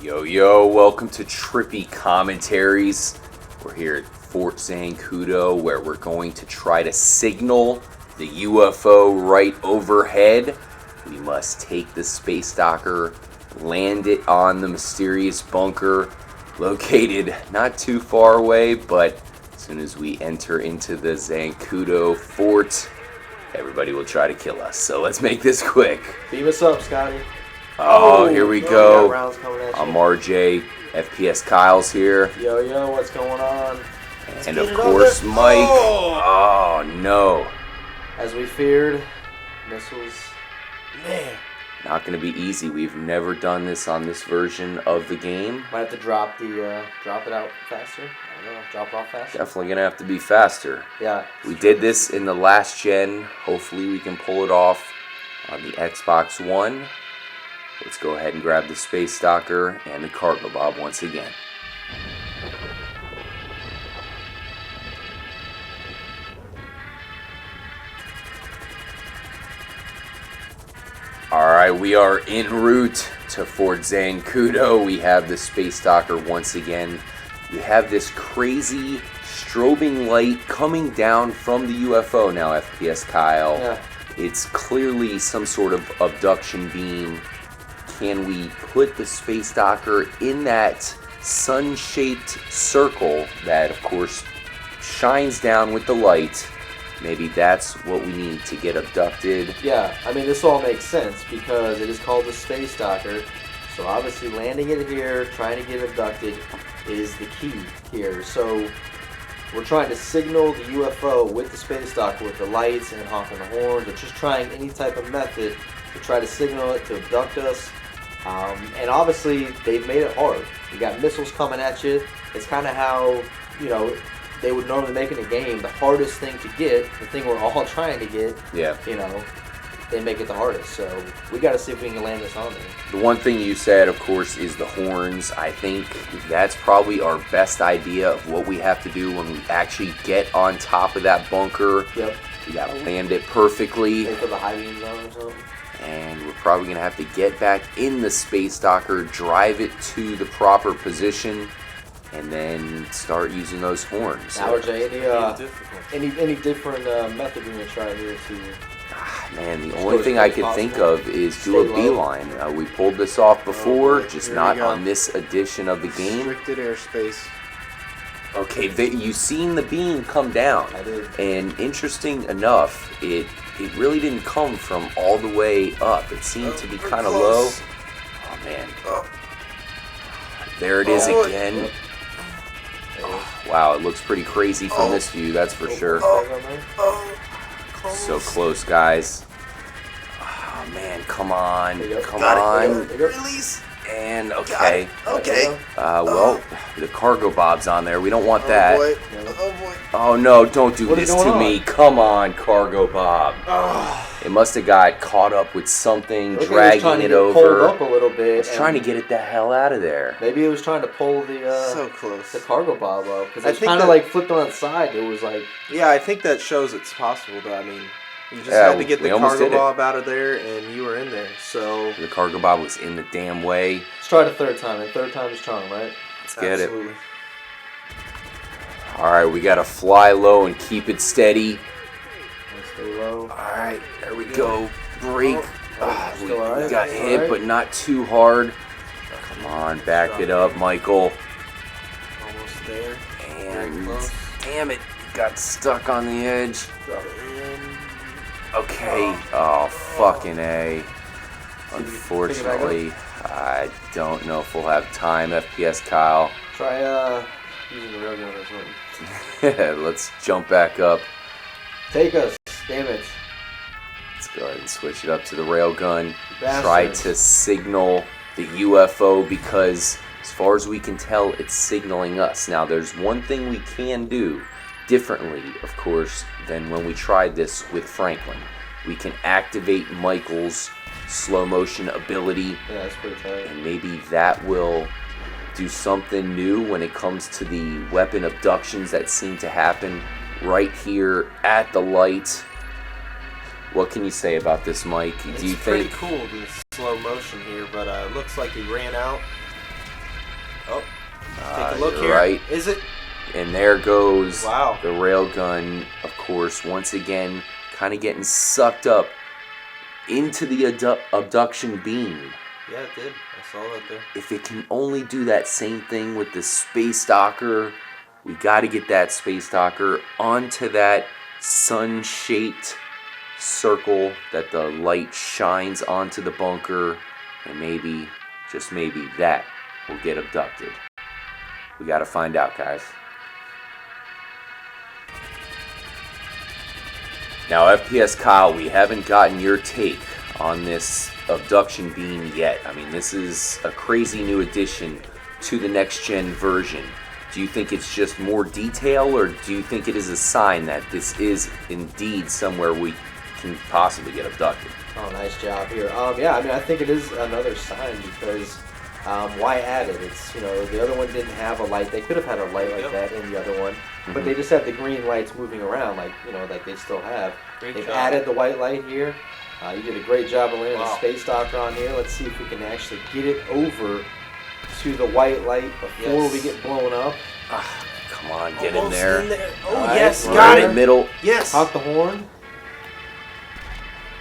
Yo, welcome to Trippy Commentaries. We're here at Fort Zancudo where we're going to try to signal the UFO right overhead. We must take the space docker, land it on the mysterious bunker located not too far away, but as soon as we enter into the Zancudo fort, everybody will try to kill us. So let's make this quick. Beam us up, Scotty. Oh, here we go. We got rounds coming at you. I'm RJ. FPS Kyle's here. Yo, what's going on? And of course, Mike. Oh, no. As we feared, missiles. Man. Not going to be easy. We've never done this on this version of the game. Might have to drop it out faster. I don't know, drop it off faster. Definitely going to have to be faster. Yeah. We did this in the last gen. Hopefully we can pull it off on the Xbox One. Let's go ahead and grab the space docker and the cargo bob once again. Alright, we are en route to Fort Zancudo. We have the space docker once again. We have this crazy strobing light coming down from the UFO now, FPS Kyle. Yeah. It's clearly some sort of abduction beam. Can we put the space docker in that sun-shaped circle that, of course, shines down with the light? Maybe that's what we need to get abducted. Yeah, I mean, this all makes sense because it is called the space docker. So obviously landing it here, trying to get abducted is the key here. So we're trying to signal the UFO with the space docker with the lights and honking the horns, or just trying any type of method to try to signal it to abduct us. And obviously, they've made it hard. You got missiles coming at you. It's kind of how, they would normally make in a game. The hardest thing to get, the thing we're all trying to get, they make it the hardest. So we got to see if we can land this on there. The one thing you said, of course, is the horns. I think that's probably our best idea of what we have to do when we actually get on top of that bunker. Yep. We got to land it perfectly. They put the high beams on or something. And we're probably going to have to get back in the space docker, drive it to the proper position, and then start using those horns. Now, RJ, any different method we're going to try here to... Man, the only thing I could think of is do a beeline. We pulled this off before, just not on this edition of the game. Restricted airspace. Okay, you've seen the beam come down. I did. And interesting enough, it really didn't come from all the way up. It seemed to be kind of low. Oh, man. There it is again. Oh, wow, it looks pretty crazy from this view, that's for sure. So close, guys. Oh, man, come on. Come on. Release. And, okay. Okay. Well, the cargo bob's on there. We don't want that. Oh boy. Oh no, don't do What this is going to on? me. Come on, cargo bob. It must have got caught up with something, dragging it over. Pulled up a little bit. It's trying to get it the hell out of there. Maybe it was trying to pull the So close. the cargo bob up because I it's think kind of that- like flipped on its side. It was like Yeah, I think that shows it's possible, though. I mean, you just Yeah, had to get we the almost cargo did it. bob out of there, and you were in there. So The cargo bob was in the damn way. let's try it a third time. And third time is charm, right? Let's get absolutely. it. Alright, we gotta fly low and keep it steady. Let's stay low. Alright, there we go. Brake. We still alright? got Still hit, alright? but not too hard. Come on, back it up, Michael. Almost there. And Very close. damn it, got stuck on the edge. Drop it in. Okay. Oh, fucking A. Unfortunately, I don't know if we'll have time, FPS Kyle. Try using the railgun or something. Let's jump back up. Take us, damn it. Let's go ahead and switch it up to the railgun. Bastards. Try to signal the UFO because, as far as we can tell, it's signaling us. Now, there's one thing we can do differently, of course, than when we tried this with Franklin. We can activate Michael's slow motion ability, Yeah, that's pretty tight. and maybe that will do something new when it comes to the weapon abductions that seem to happen right here at the light. What can you say about this, Mike? It's Do you pretty think cool, the slow motion here, but looks like he ran out. Oh, take a look here. Right. Is it? And there goes Wow. the railgun, of course, once again, kind of getting sucked up into the abduction beam. Yeah, it did. I saw that there. If it can only do that same thing with the space docker, we got to get that space docker onto that sun-shaped circle that the light shines onto the bunker, and maybe, just maybe, that will get abducted. We got to find out, guys. Now, FPS Kyle, we haven't gotten your take on this abduction beam yet. I mean, this is a crazy new addition to the next-gen version. Do you think it's just more detail, or do you think it is a sign that this is indeed somewhere we can possibly get abducted? Oh, nice job here. Yeah, I mean, I think it is another sign because why add it? It's, you know, the other one didn't have a light. They could have had a light like that in the other one, but they just had the green lights moving around, like, you know, like they still have. They've added the white light here. You did a great job of landing the space docker on here. Let's see if we can actually get it over to the white light before we get blown up. Come on, get Almost in there. in there. Oh, Right, yes, right got in it. the middle. Yes. Honk the horn.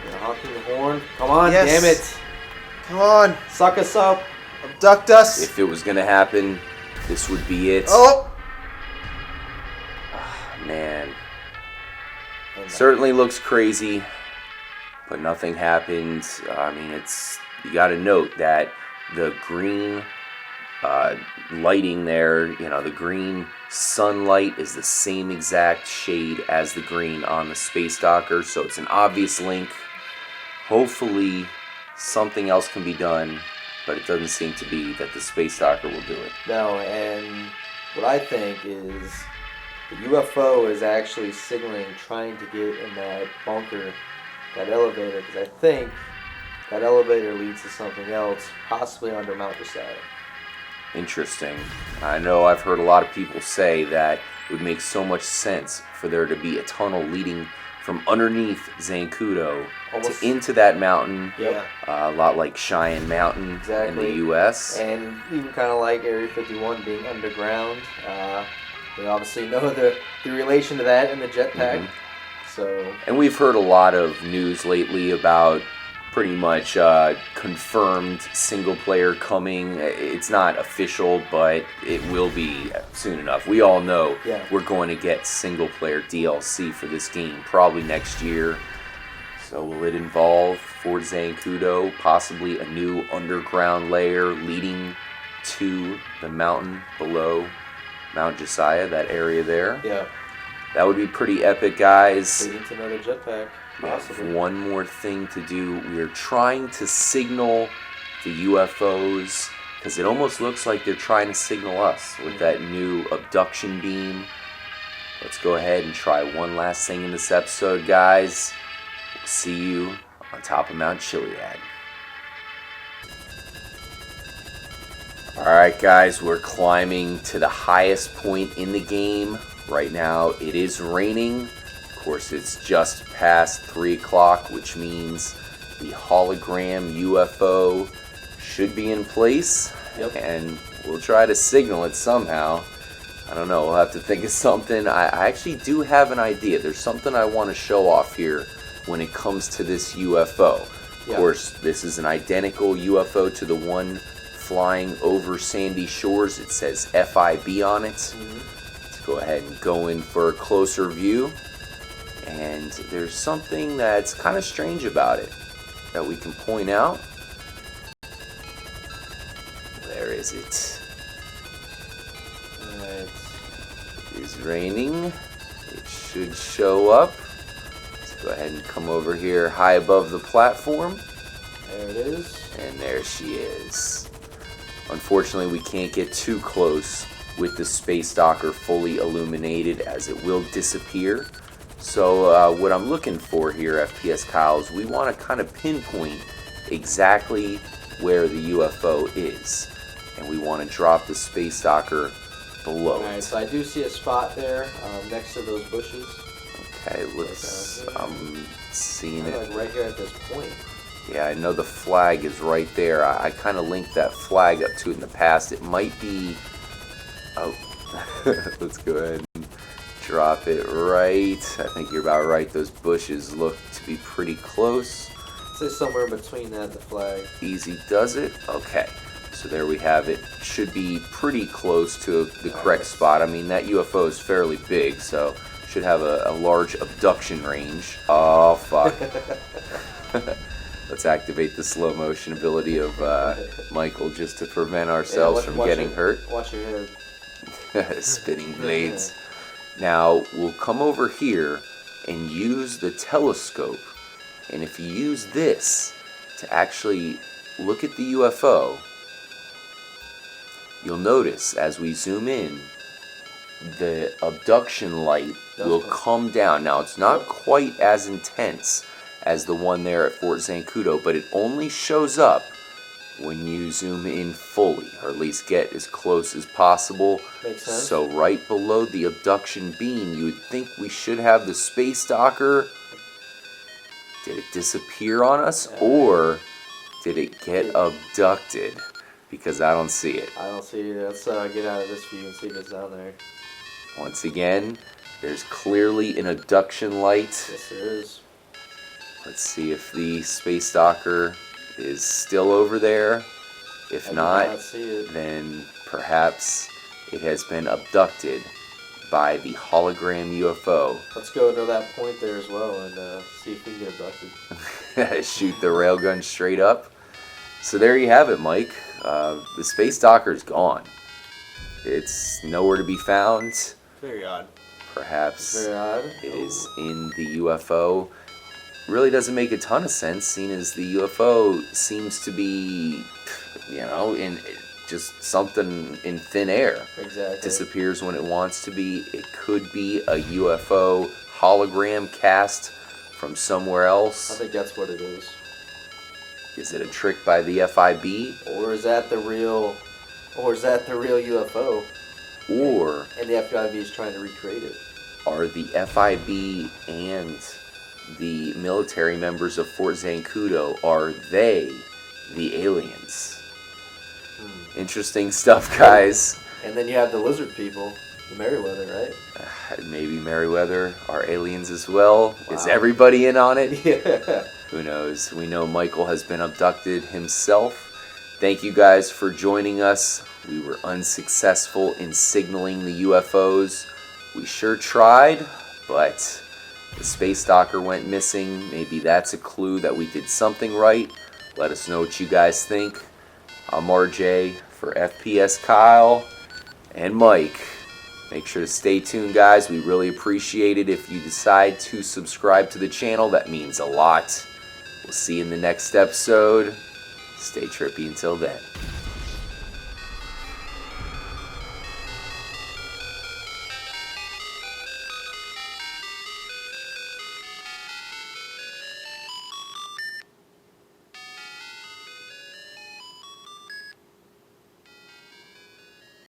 Yeah, honking the horn. Come on, Yes. damn it. Come on. Suck us up. Abduct us. If it was going to happen, this would be it. Oh. Man. Certainly looks crazy, but nothing happened. I mean, you got to note that the green lighting there, you know, the green sunlight is the same exact shade as the green on the space docker, so it's an obvious link. Hopefully something else can be done, but it doesn't seem to be that the space docker will do it. No, and what I think is the UFO is actually signaling, trying to get in that bunker, that elevator, because I think that elevator leads to something else, possibly under Mount Chiliad. Interesting. I know I've heard a lot of people say that it would make so much sense for there to be a tunnel leading from underneath Zancudo Almost into that mountain. Yep. A lot like Cheyenne Mountain in the U.S. And even kind of like Area 51 being underground. We obviously know the relation to that in the Jetpack. So. And we've heard a lot of news lately about pretty much confirmed single player coming. It's not official, but it will be soon enough. We all know we're going to get single player DLC for this game probably next year. So will it involve Fort Zancudo, possibly a new underground layer leading to the mountain below Mount Chiliad, that area there? Yeah. That would be pretty epic, guys. Leading to another Jetpack. We have one more thing to do. We are trying to signal the UFOs, because it almost looks like they're trying to signal us with that new abduction beam. Let's go ahead and try one last thing in this episode, guys. We'll see you on top of Mount Chiliad. Alright guys, we're climbing to the highest point in the game. Right now it is raining. Of course, it's just past 3 o'clock, which means the hologram UFO should be in place. And we'll try to signal it somehow. I don't know, we'll have to think of something. I actually do have an idea. There's something I want to show off here when it comes to this UFO. Of course, this is an identical UFO to the one flying over Sandy Shores. It says FIB on it. Let's go ahead and go in for a closer view. And there's something that's kind of strange about it that we can point out. Where is it? Alright. It is raining. It should show up. Let's go ahead and come over here high above the platform. There it is. And there she is. Unfortunately, we can't get too close with the space docker fully illuminated, as it will disappear. So what I'm looking for here, FPS Kyle, is we want to kind of pinpoint exactly where the UFO is. And we want to drop the space docker below Alright, it. so I do see a spot there next to those bushes. Okay, let's, I'm seeing Like it. right here at this point. Yeah, I know the flag is right there. I kind of linked that flag up to it in the past. It might be... Oh, let's go ahead and drop it right. I think you're about right. Those bushes look to be pretty close. I'd say somewhere in between that and the flag. Easy does it. Okay, so there we have it. Should be pretty close to the correct spot. I mean, that UFO is fairly big, so should have a large abduction range. Oh, fuck. Let's activate the slow motion ability of Michael just to prevent ourselves from getting hurt. Watch your head. Spinning blades. Now, we'll come over here and use the telescope. And if you use this to actually look at the UFO, you'll notice as we zoom in, the abduction light will come down. Now, it's not quite as intense as the one there at Fort Zancudo, but it only shows up when you zoom in fully, or at least get as close as possible. Makes sense. So right below the abduction beam, you would think we should have the space docker. Did it disappear on us, or did it get abducted? Because I don't see it. I don't see it. Let's get out of this view and see if it's down there. Once again, there's clearly an abduction light. Yes, there is. Let's see if the space docker is still over there. If I do not, not see it. then perhaps it has been abducted by the hologram UFO. Let's go to that point there as well and see if we can get abducted. Shoot the railgun straight up. So there you have it, Mike. The space docker's gone. It's nowhere to be found. Very odd. Perhaps It's very odd. it is in the UFO. Really doesn't make a ton of sense, seeing as the UFO seems to be, in just something in thin air. Exactly. Disappears when it wants to be. It could be a UFO hologram cast from somewhere I else. think that's what it is. Is it a trick by the FIB? Or is that the real UFO? Or And the FIB is trying to recreate it. are the FIB and the military members of Fort Zancudo, are they the aliens? Interesting stuff, guys. And then you have the lizard people, the Merryweather, right? Maybe Merryweather are aliens as well. Is Wow. everybody in on it? Yeah. Who knows? We know Michael has been abducted himself. Thank you guys for joining us. We were unsuccessful in signaling the UFOs. We sure tried, but the space docker went missing. Maybe that's a clue that we did something right. Let us know what you guys think. I'm RJ for FPS Kyle and Mike. Make sure to stay tuned, guys. We really appreciate it if you decide to subscribe to the channel. That means a lot. We'll see you in the next episode. Stay trippy until then.